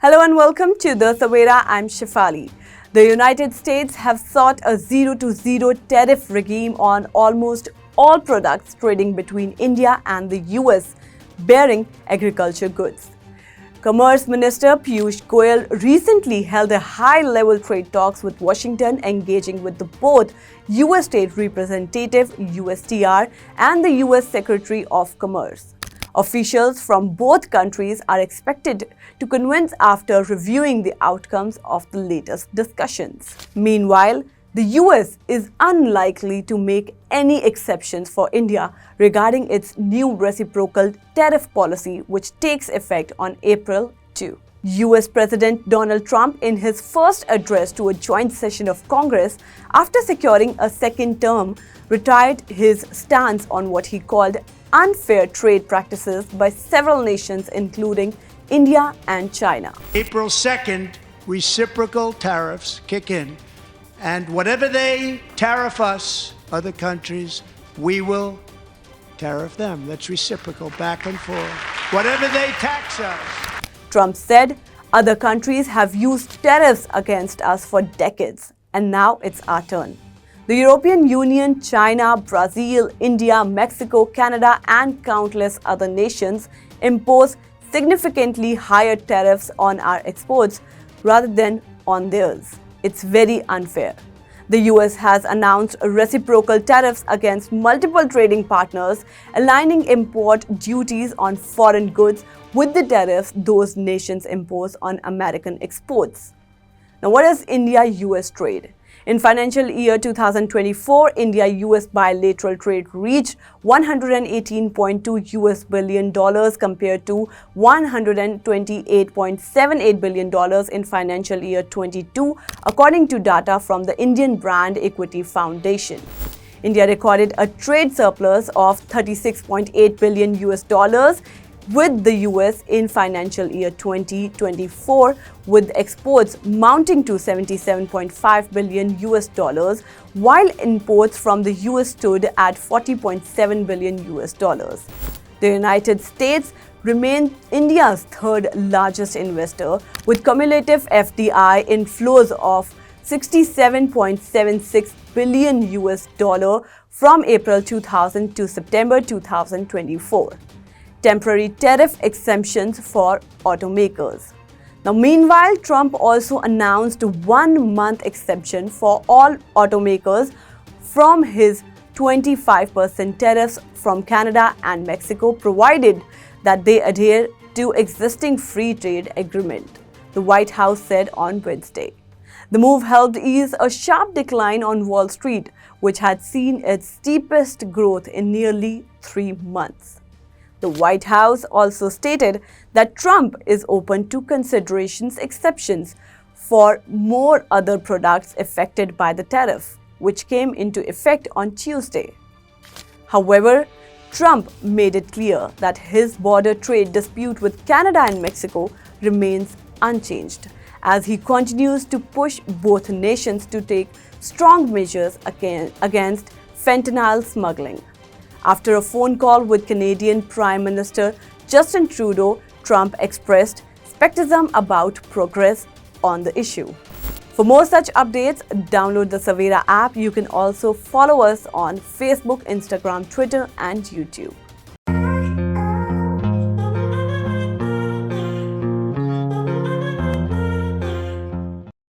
Hello and welcome to the Savera. I'm Shefali. The United States have sought a zero-to-zero tariff regime on almost all products trading between India and the US, bearing agriculture goods. Commerce Minister Piyush Goyal recently held a high-level trade talks with Washington, engaging with both US State Representative USTR and the US Secretary of Commerce. Officials from both countries are expected to converge after reviewing the outcomes of the latest discussions. Meanwhile, the US is unlikely to make any exceptions for India regarding its new reciprocal tariff policy, which takes effect on April 2. US President Donald Trump, in his first address to a joint session of Congress after securing a second term, retired his stance on what he called unfair trade practices by several nations, including India and China. April 2nd, reciprocal tariffs kick in, and whatever they tariff us, other countries, we will tariff them. That's reciprocal, back and forth. Whatever they tax us. Trump said, other countries have used tariffs against us for decades, and now it's our turn. The European Union, China, Brazil, India, Mexico, Canada, and countless other nations impose significantly higher tariffs on our exports rather than on theirs. It's very unfair. The US has announced reciprocal tariffs against multiple trading partners, aligning import duties on foreign goods with the tariffs those nations impose on American exports. Now, what is India-US trade? In financial year 2024, India-US bilateral trade reached $118.2 billion compared to $128.78 billion in financial year 22, according to data from the Indian Brand Equity Foundation. India recorded a trade surplus of $36.8 billion with the US in financial year 2024, with exports mounting to $77.5 billion, while imports from the US stood at $40.7 billion. The United States remains India's third largest investor, with cumulative FDI inflows of $67.76 billion from April 2000 to September 2024. Temporary tariff exemptions for automakers. Now, meanwhile, Trump also announced a one-month exemption for all automakers from his 25% tariffs from Canada and Mexico, provided that they adhere to existing free trade agreement, the White House said on Wednesday. The move helped ease a sharp decline on Wall Street, which had seen its steepest growth in nearly 3 months. The White House also stated that Trump is open to exceptions for more other products affected by the tariff, which came into effect on Tuesday. However, Trump made it clear that his border trade dispute with Canada and Mexico remains unchanged, as he continues to push both nations to take strong measures against fentanyl smuggling. After a phone call with Canadian Prime Minister Justin Trudeau, Trump expressed skepticism about progress on the issue. For more such updates, download the Savera app. You can also follow us on Facebook, Instagram, Twitter, and YouTube.